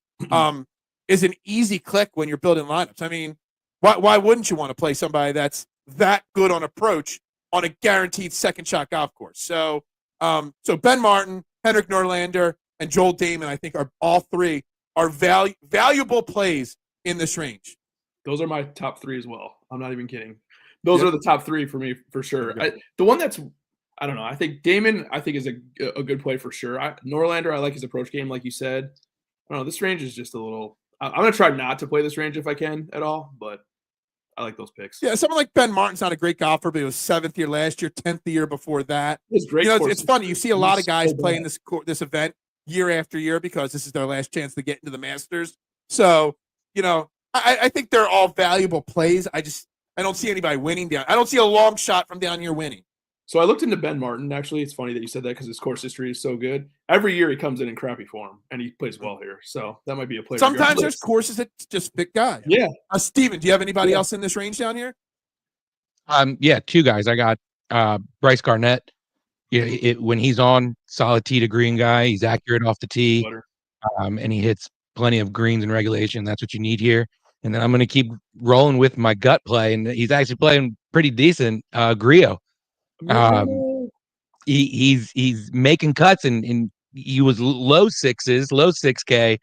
is an easy click when you're building lineups. I mean, why wouldn't you want to play somebody that's that good on approach on a guaranteed second shot golf course? So Ben Martin, Henrik Norlander, and Joel Damon, I think are all three are valuable plays in this range. Those are my top 3 as well. I'm not even kidding. Those are the top 3 for me for sure. The one that's I don't know. I think Damon is a good play for sure. Norlander, I like his approach game, like you said. I don't know. This range is just a little. I'm gonna try not to play this range if I can at all, but I like those picks. Yeah, someone like Ben Martin's not a great golfer, but he was 7th year last year, 10th the year before that. It's great. It's funny. You see a lot of guys playing this event year after year because this is their last chance to get into the Masters. So, I think they're all valuable plays. I don't see anybody winning down. I don't see a long shot from down here winning. So I looked into Ben Martin. Actually, it's funny that you said that because his course history is so good. Every year he comes in crappy form, and he plays well here. So that might be a play. Sometimes there's courses that just fit guys. Yeah. Steven, do you have anybody else in this range down here? Yeah, 2 guys. I got Bryce Garnett. Yeah, when he's on, solid tee to green guy. He's accurate off the tee, and he hits plenty of greens in regulation. That's what you need here. And then I'm going to keep rolling with my gut play, and he's actually playing pretty decent. Griot. He's making cuts, and he was low 6K,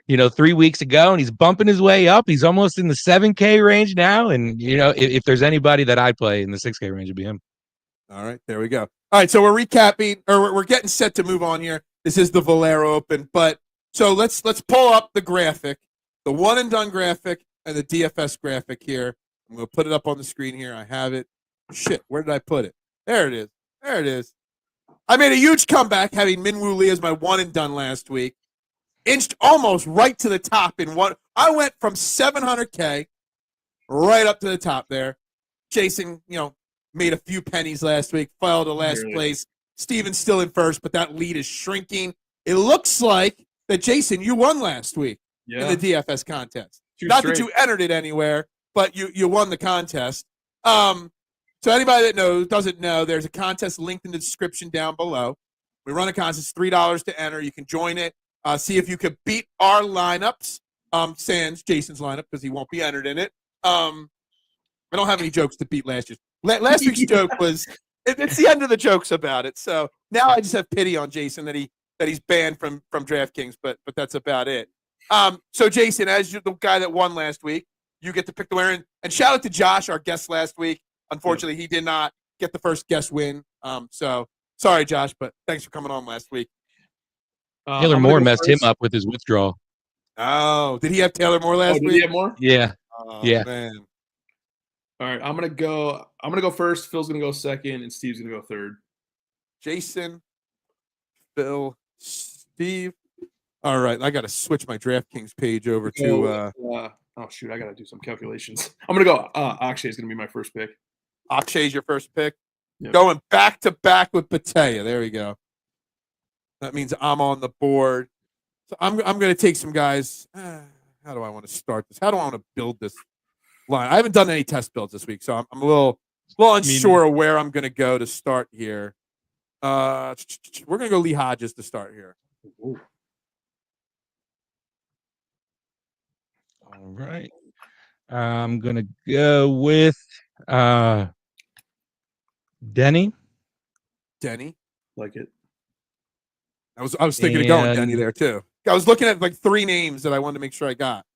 3 weeks ago, and he's bumping his way up. He's almost in the 7K range now, and if there's anybody that I play in the 6K range, it'd be him. All right, there we go. All right, so we're recapping, or we're getting set to move on here. This is the Valero Open, but so let's pull up the graphic, the one and done graphic and the DFS graphic here. I'm going to put it up on the screen here. I have it. Shit, where did I put it? There it is. There it is. I made a huge comeback having Minwoo Lee as my one and done last week. Inched almost right to the top in one. I went from 700K right up to the top there. Jason, made a few pennies last week, fell to last place. Steven's still in first, but that lead is shrinking. It looks like that, Jason, you won last week in the DFS contest. Not that you entered it anywhere, but you won the contest. So anybody that doesn't know, there's a contest linked in the description down below. We run a contest, $3 to enter. You can join it. See if you could beat our lineups, sans Jason's lineup, because he won't be entered in it. I don't have any jokes to beat last year's. Last week's joke was it's the end of the jokes about it. So now I just have pity on Jason that he's banned from DraftKings, but that's about it. So Jason, as you're the guy that won last week, you get to pick the winner. And shout out to Josh, our guest last week. Unfortunately, he did not get the first guest win. So sorry, Josh, but thanks for coming on last week. Taylor Moore messed him up with his withdrawal. Oh, did he have Taylor Moore last week? Did he have more? Yeah. Oh, yeah. Man. All right, I'm gonna go first. Phil's gonna go second, and Steve's gonna go third. Jason, Phil, Steve. All right, I got to switch my DraftKings page over to. Oh shoot, I gotta do some calculations. I'm gonna go. Akshay is gonna be my first pick. Akshay's your first pick. Yep. Going back to back with Bataya. There we go. That means I'm on the board. So I'm going to take some guys. How do I want to start this? How do I want to build this line? I haven't done any test builds this week, so I'm a little unsure of where I'm going to go to start here. We're gonna go Lee Hodges to start here. Ooh. All right. I'm gonna go with Denny. Denny. Like it. I was thinking of going Denny And- there too. I was looking at like 3 names that I wanted to make sure I got.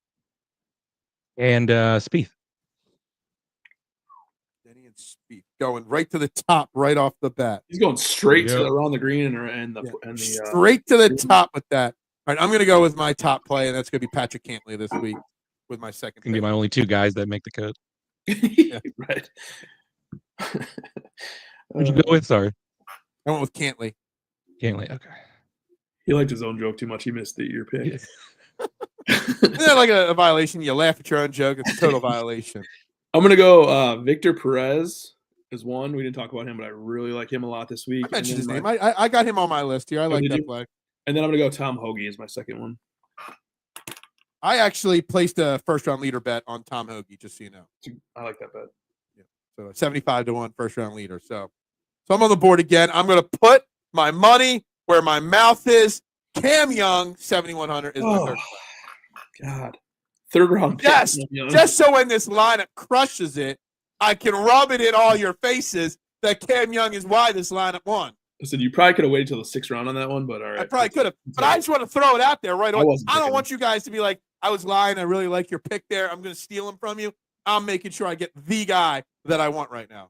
And Spieth. Denny and Spieth going right to the top right off the bat. He's going straight Yep. to around the green and the Straight to the top with that. All right, I'm going to go with my top play, and that's going to be Patrick Cantlay this week with my second Gonna be pick. my only 2 guys that make the cut. Right. Who'd you go with? Sorry. I went with Cantlay. Cantlay. Okay. He liked his own joke too much. He missed your pick. Yeah. Isn't that like a violation? You laugh at your own joke. It's a total violation. I'm gonna go Victor Perez is one. We didn't talk about him, but I really like him a lot this week. I mentioned his then name. I got him on my list here. I like did that you? play. And then I'm gonna go Tom Hoagie as my second one. I actually placed a first-round leader bet on Tom Hoagie, just so you know. I like that bet. So 75-1 first-round leader. So I'm on the board again. I'm going to put my money where my mouth is. Cam Young, 7,100 is my third play. God. Third round pick. Yes, just so when this lineup crushes it, I can rub it in all your faces that Cam Young is why this lineup won. Listen, you probably could have waited till the 6th round on that one, but all right. I probably could have, but I just want to throw it out there right away. wasn't I don't picking want you guys to be like, I was lying. I really like your pick there. I'm going to steal him from you. I'm making sure I get the guy that I want right now.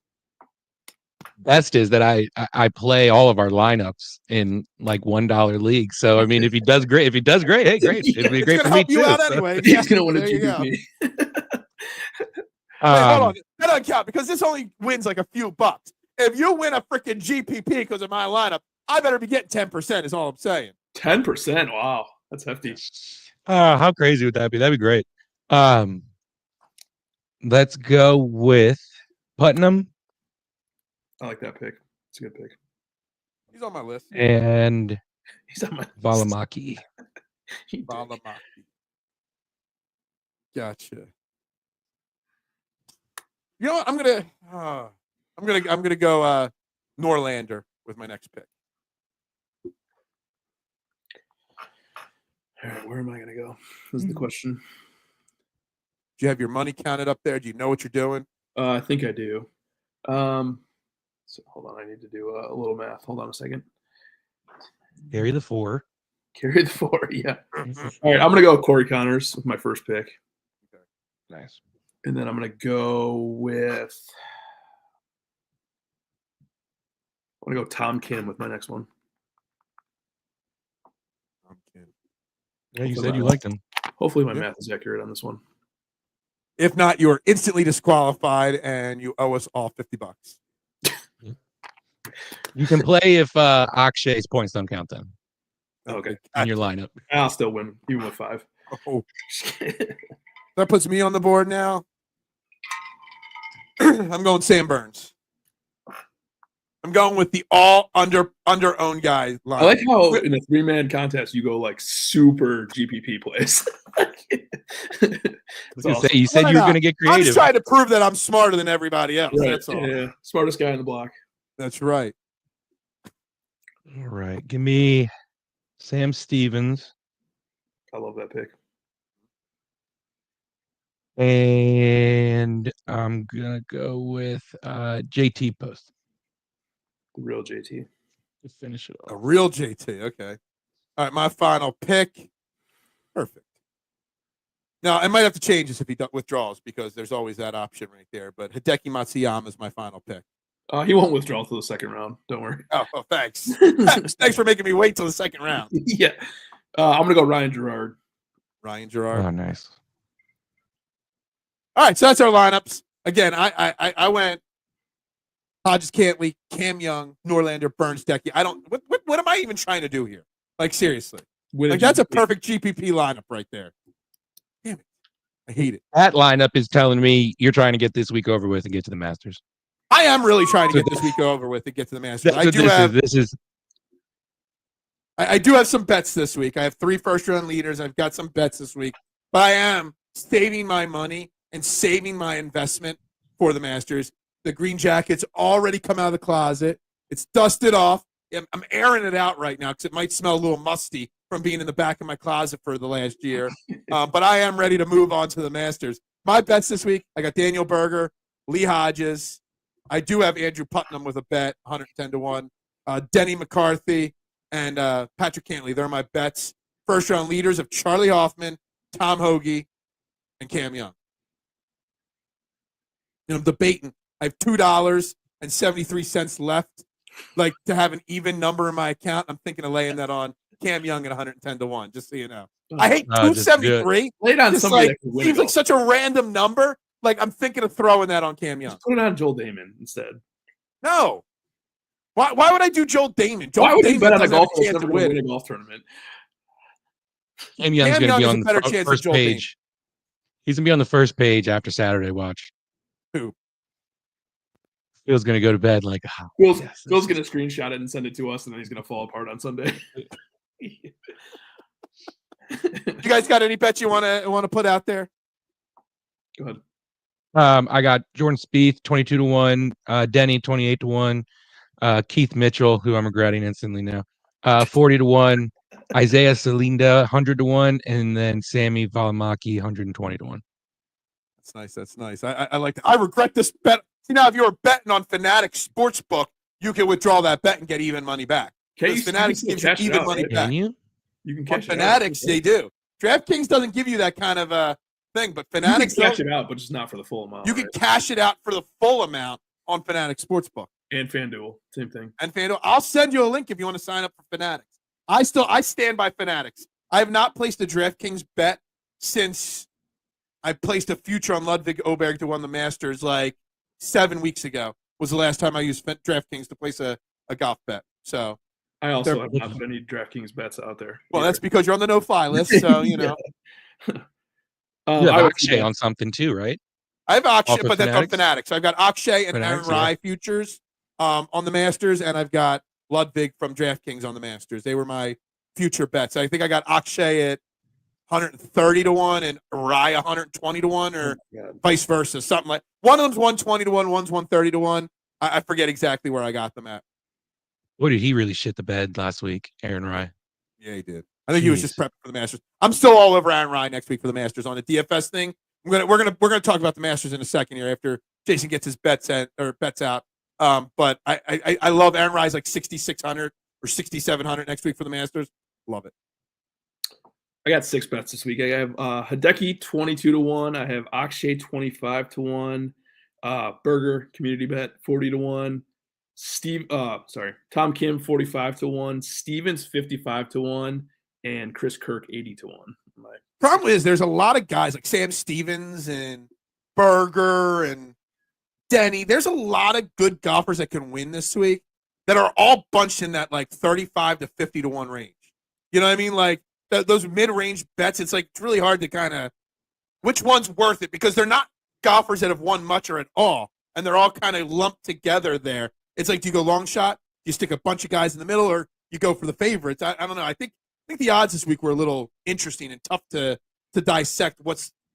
Best is that I play all of our lineups in like $1 leagues. So I mean, if he does great, hey, great. It'd be great It's for gonna me help you too. out so. anyway. He's going to win a There you go. GPP. Wait, hold on. That doesn't count because this only wins like a few bucks. If you win a freaking GPP because of my lineup, I better be getting 10%. Is all I'm saying. 10%. Wow. That's hefty. How crazy would that be? That'd be great. Let's go with Putnam I like that pick. It's a good pick. He's on my list. and He's on my Valimaki. Valimaki. Gotcha. You know what? I'm gonna go Norlander with my next pick. All right, where am I going to go? This is the question. Do you have your money counted up there? Do you know what you're doing? I think I do. So hold on. I need to do a little math. Hold on a second. Carry the 4. Carry the 4. Yeah. All right. I'm going to go Corey Connors with my first pick. Nice. And then I'm going to go with Tom Kim with my next one. I'm kidding. Yeah, you said you liked him. Hopefully my Yeah. math is accurate on this one. If not, you are instantly disqualified and you owe us all $50. You can play if Akshay's points don't count then Okay. in your lineup. I'll still win, even with 5. Oh, that puts me on the board now. I'm going Sam Burns. I'm going with the all under-owned guy line. I like how in a 3-man contest you go like super GPP plays. You said you were going to get I'm creative. just trying to prove that I'm smarter than everybody else. Right. That's all. Yeah. Smartest guy on the block. That's right. All right. Give me Sam Stevens. I love that pick. And I'm going to go with JT Post The real JT. to finish it A off. real JT. Okay. All right. My final pick. Perfect. Now, I might have to change this if he withdraws because there's always that option right there. But Hideki Matsuyama is my final pick. He won't withdraw until the 2nd round. Don't worry. Oh, thanks. Thanks for making me wait till the 2nd round. Yeah. I'm going to go Ryan Gerard. Ryan Gerard. Oh, nice. All right, so that's our lineups. Again, I went Hodges, Cantlay, Cam Young, Norlander, Burns, Decky. I don't. What am I even trying to do here? Like seriously, like that's a perfect GPP lineup right there. Damn it, I hate it. That lineup is telling me you're trying to get this week over with and get to the Masters. I am really trying to get this week over with and get to the Masters. That's what this is. I do have some bets this week. I have 3 first-round leaders. I've got some bets this week, but I am saving my money and saving my investment for the Masters. The green jacket's already come out of the closet. It's dusted off. I'm airing it out right now because it might smell a little musty from being in the back of my closet for the last year. But I am ready to move on to the Masters. My bets this week, I got Daniel Berger, Lee Hodges. I do have Andrew Putnam with a bet, 110-1. Denny McCarthy and Patrick Cantley. They're my bets. First round leaders of Charlie Hoffman, Tom Hoagie, and Cam Young. I'm debating. I have $2.73 left, like to have an even number in my account. I'm thinking of laying that on Cam Young at 110-1. Just so you know, I hate 273. Lay it on somebody that can win. Seems like such a random number. Like I'm thinking of throwing that on Cam Young. Just put it on Joel Damon instead. No. Why would I do Joel Damon? Why would you bet on a golf chance to win a golf tournament? Cam Young's going to be on the first page. He's going to be on the first page after Saturday. Watch. Who? Phil's going to go to bed like, Phil's going to screenshot it and send it to us, and then he's going to fall apart on Sunday. You guys got any bets you want to put out there? Go ahead. I got Jordan Spieth 22-1, Denny 28-1, Keith Mitchell, who I'm regretting instantly now, 40-1, Isaiah Salinda 100-1, and then Sammy Valimaki 120-1. That's nice. I like that. I regret this bet. See, now if you were betting on Fanatics Sportsbook, you can withdraw that bet and get even money back. Fanatics gives you even money back. You can cash on Fanatics, they do. DraftKings doesn't give you that kind of thing, but Fanatics you can cash it out, but just not for the full amount. You can cash it out for the full amount on Fanatics Sportsbook and FanDuel, same thing. And FanDuel, I'll send you a link if you want to sign up for Fanatics. I stand by Fanatics. I have not placed a DraftKings bet since I placed a future on Ludwig Åberg to win the Masters like 7 weeks ago. Was the last time I used DraftKings to place a golf bet. So I also have not put any DraftKings bets out there. Well, that's because you're on the no-fly list, so you know. You have Akshay on something too, right? I have Akshay, but that's on Fanatics. I've got Akshay and Aaron Rai futures on the Masters, and I've got Ludwig from DraftKings on the Masters. They were my future bets. I think I got Akshay at 130-1 and Rai 120-1, or vice versa, something like. One of them's 120-1, one's 130-1. I forget exactly where I got them at. Boy, did he really shit the bed last week, Aaron Rai? Yeah, he did. I think he was just prepping for the Masters. I'm still all over Aaron Rai next week for the Masters on the DFS thing. We're gonna talk about the Masters in a second here after Jason gets his bets out. But I love Aaron Rai's like 6,600 or 6,700 next week for the Masters. Love it. I got 6 bets this week. I have Hideki 22-1. I have Akshay 25-1. Berger community bet 40-1. Tom Kim 45-1. Stevens 55-1. And Chris Kirk 80-1. Problem is there's a lot of guys like Sam Stevens and Berger and Denny. There's a lot of good golfers that can win this week that are all bunched in that like 35 to 50-1 range. You know what I mean? Like those mid-range bets, it's like it's really hard to kind of which one's worth it because they're not golfers that have won much or at all, and they're all kind of lumped together there. It's like, do you go long shot? You stick a bunch of guys in the middle, or you go for the favorites? I don't know. I think the odds this week were a little interesting and tough to dissect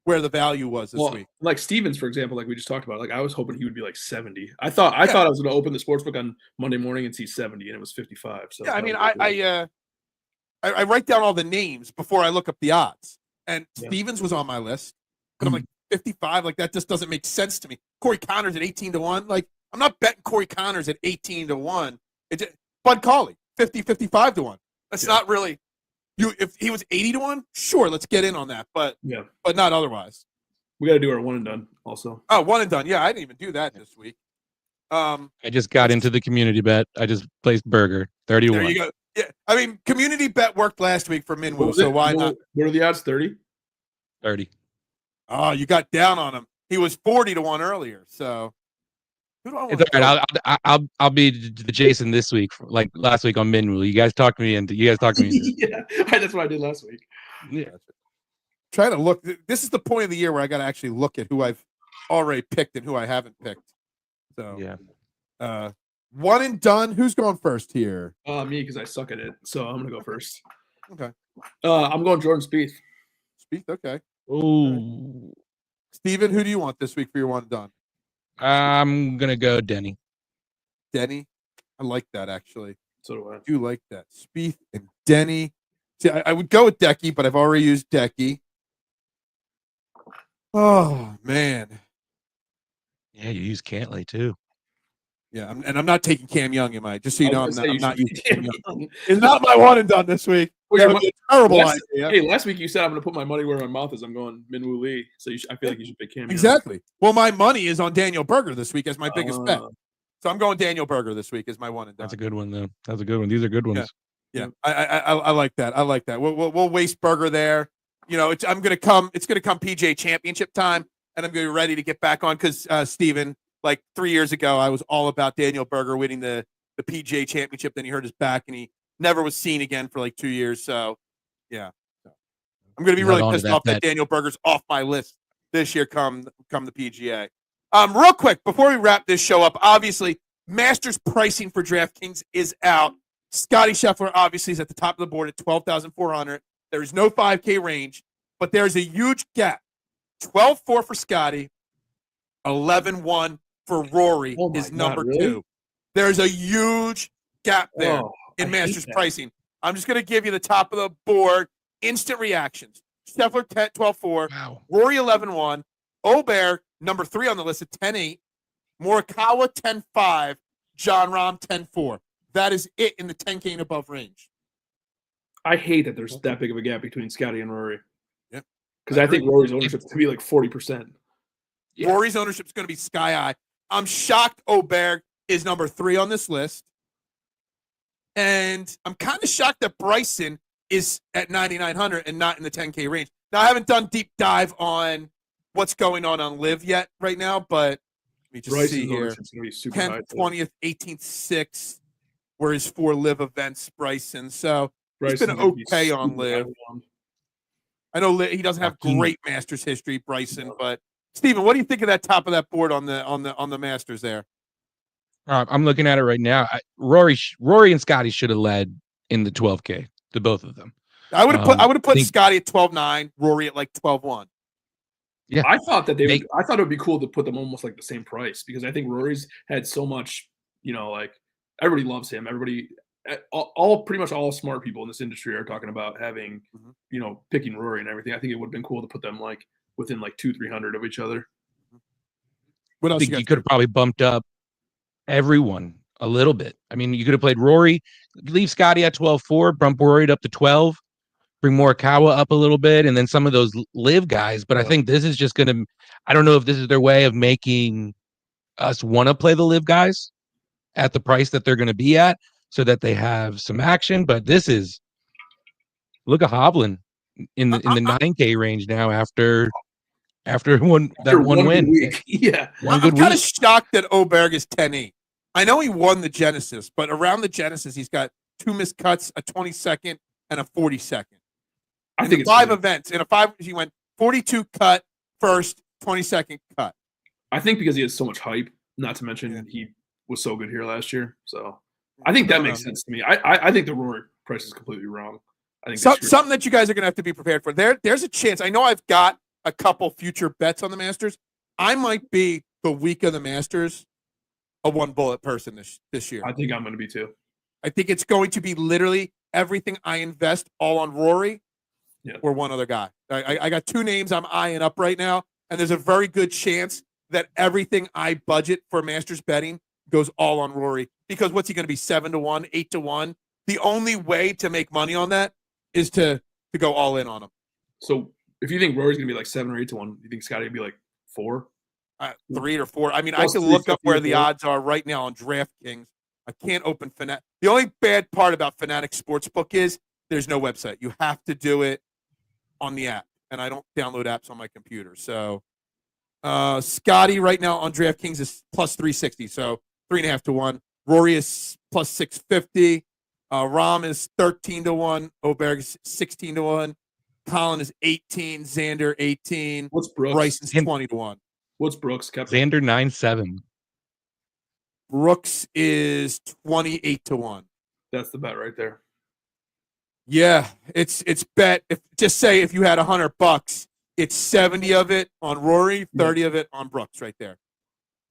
where the value was this week. Like Stevens, for example, like we just talked about, like I was hoping he would be like 70. I thought I was going to open the sportsbook on Monday morning and see 70, and it was 55. So yeah, I mean, I write down all the names before I look up the odds, and Stevens was on my list, but I'm like 55, like that just doesn't make sense to me. Corey Connors at 18-1, like I'm not betting Corey Connors at 18-1. Bud Cauley 55-1. That's not really. If he was 80-1, sure, let's get in on that. But not otherwise. We got to do our one and done also. Oh, one and done. Yeah, I didn't even do that this week. I just got into the community bet. I just placed Berger 31. There you go. Yeah, I mean, community bet worked last week for Minwoo, so why not? What are the odds? 30. Oh, you got down on him. He was 40-1 earlier. So it's all right. I'll be the Jason this week, like last week on Minwoo. You guys talked me into. Yeah, that's what I did last week. Yeah, trying to look. This is the point of the year where I got to actually look at who I've already picked and who I haven't picked. So one and done. Who's going first here? Me, because I suck at it. So I'm gonna go first. Okay. I'm going Jordan Spieth. Okay. Ooh. Steven, who do you want this week for your one and done? I'm gonna go Denny. Denny, I like that actually. So do I. You like that. Spieth and Denny. See, I would go with Decky, but I've already used Decky. Oh, man. Yeah, you use Cantlay too. Yeah, I'm not taking Cam Young in my. Just so you know, I'm not using Cam Young. Young. It's not my one and done this week. Well, That would be a terrible idea. Hey, last week you said I'm going to put my money where my mouth is. I'm going Minwoo Lee. So I feel like you should pick Cam Young. Exactly. Well, my money is on Daniel Berger this week as my biggest bet. So I'm going Daniel Berger this week as my one and done. That's a good one, though. That's a good one. These are good ones. Yeah. I like that. I like that. We'll waste Berger there. You know, it's gonna come PGA Championship time, and I'm gonna be ready to get back on because Steven, like 3 years ago, I was all about Daniel Berger winning the PGA Championship. Then he hurt his back, and he never was seen again for like 2 years. So, yeah, I'm gonna be really pissed off that Daniel Berger's off my list this year. Come the PGA. Real quick before we wrap this show up, obviously Masters pricing for DraftKings is out. Scottie Scheffler obviously is at the top of the board at 12,400. There is no 5K range, but there's a huge gap. 12-4 for Scottie, 11-1 for Rory is number two. There's a huge gap there in Masters pricing. I'm just going to give you the top of the board instant reactions. Scheffler 12-4, wow. Rory 11-1, Oberg number 3 on the list at 10-8, Morikawa 10-5, Jon Rahm 10-4. That is it in the 10K and above range. I hate that there's that big of a gap between Scottie and Rory. Yeah, because I think Rory's ownership is going to be like 40%. Yeah. Rory's ownership is going to be sky high. I'm shocked Oberg is number 3 on this list. And I'm kind of shocked that Bryson is at 9,900 and not in the 10K range. Now, I haven't done deep dive on what's going on LIV yet right now, but let me just Bryson's see here. 10th, 20th, 18th, 6th were his 4 LIV events, Bryson. So he's been okay on LIV. I know he doesn't have great Masters history, Bryson, but Steven, what do you think of that top of that board on the Masters there? I'm looking at it right now. Rory and Scottie should have led in the 12K, the both of them. I would have put Scottie at 12-9, Rory at like 12-1. Yeah, I thought that I thought it would be cool to put them almost like the same price because I think Rory's had so much, like everybody loves him. Everybody, pretty much all smart people in this industry are talking about having, picking Rory and everything. I think it would have been cool to put them like within like 200-300 of each other. What else? I think you could have probably bumped up everyone a little bit. I mean, you could have played Rory, leave Scottie at 12-4, bump Rory up to 12, bring Morikawa up a little bit, and then some of those LIV guys. But I think this is just going to, I don't know if this is their way of making us want to play the LIV guys at the price that they're going to be at so that they have some action. But this is, look at Hovland in the 9K range now after one win. Week. Yeah. I'm kind of shocked that Oberg is 10-8. I know he won the Genesis, but around the Genesis, he's got 2 missed cuts, a 22nd, and a 42nd. I think it's 5 events. In a 5, he went 42 cut, first, 22nd cut. I think because he has so much hype, not to mention he was so good here last year. So I think that makes sense to me. I think the Rory price is completely wrong. I think something that you guys are going to have to be prepared for. There's a chance. I know I've got a couple future bets on the Masters. I might be the week of the Masters a one bullet person this year. I think I'm going to be too. I think it's going to be literally everything I invest all on Rory or one other guy. I got 2 names I'm eyeing up right now, and there's a very good chance that everything I budget for Masters betting goes all on Rory because what's he going to be, 7-1, 8-1? The only way to make money on that is to go all in on him. So if you think Rory's going to be like 7 or 8-1, you think Scottie will be like 4? 3 or 4. I mean, I can look up where the odds are right now on DraftKings. I can't open Fanatic. The only bad part about Fanatic Sportsbook is there's no website. You have to do it on the app, and I don't download apps on my computer. So Scottie right now on DraftKings is plus 360, so 3.5-1. Rory is plus 650. Rahm is 13-1. Oberg is 16-1. Colin is 18. Xander 18. What's Brooks? Bryson's 20-1. What's Brooks? Xander 9-7. Brooks is 28-1. That's the bet right there. Yeah, it's bet. If you had $100, it's 70 of it on Rory, 30 of it on Brooks right there.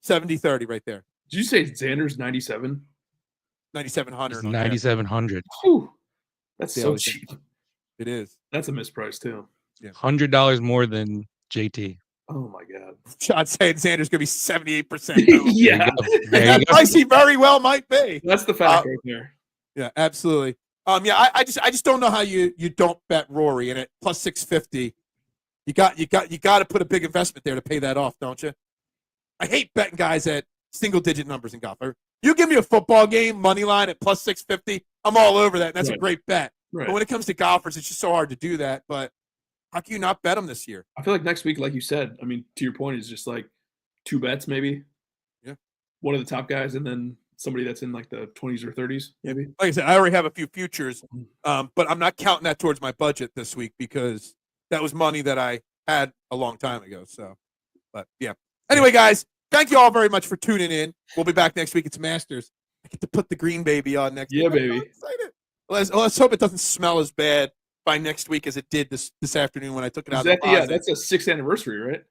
70-30 right there. Did you say Xander's 97? 9,700. It's 9,700. Whew. That's Yeah, I so was thinking. cheap. It is. That's a misprice too. $100 more than JT. Oh my god. I'd say Xander's going to be 78%. Yeah, That price he very well might be. that's the fact right there. Yeah, absolutely. I just don't know how you don't bet Rory, and at plus 650, you got to put a big investment there to pay that off, don't you? I hate betting guys at single digit numbers in golf. You give me a football game money line at plus 650, I'm all over that. And that's a great bet. Right. But when it comes to golfers, it's just so hard to do that. But how can you not bet them this year? I feel like next week, like you said, I mean, to your point, is just like 2 bets maybe. Yeah. One of the top guys, and then somebody that's in like the 20s or 30s, maybe. Like I said, I already have a few futures, but I'm not counting that towards my budget this week because that was money that I had a long time ago. So, but yeah. Anyway, guys, thank you all very much for tuning in. We'll be back next week. It's Masters. I get to put the green baby on next week. Yeah, baby. I'm so excited. Let's hope it doesn't smell as bad by next week as it did this afternoon when I took it out. That's a 6th anniversal, right?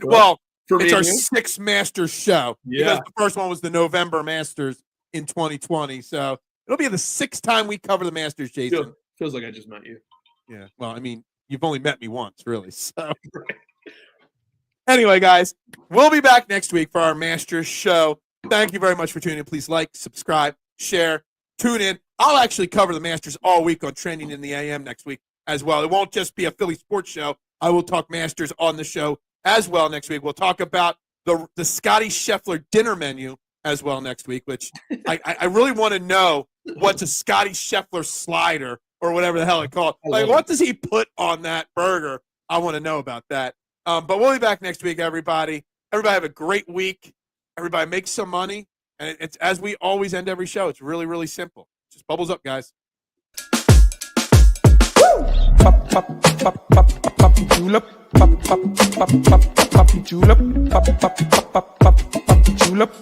Well, For it's me our and you? 6th Masters show. Yeah. Because the first one was the November Masters in 2020. So it'll be the 6th time we cover the Masters, Jason. Feels like I just met you. Yeah. Well, I mean, you've only met me once, really. So anyway, guys, we'll be back next week for our Masters show. Thank you very much for tuning in. Please like, subscribe, share, tune in. I'll actually cover the Masters all week on Trending in the AM next week as well. It won't just be a Philly sports show. I will talk Masters on the show as well next week. We'll talk about the Scottie Scheffler dinner menu as well next week, which I really want to know what's a Scottie Scheffler slider or whatever the hell it's called. Like, what does he put on that burger? I want to know about that. But we'll be back next week, everybody. Everybody have a great week. Everybody make some money. And it's as we always end every show. It's really, really simple. Just bubbles up, guys. Pop, pop, pop, pop, pop, julep. Pop, pop, pop, pop, pop, julep. Pop, pop, pop, pop, pop, julep.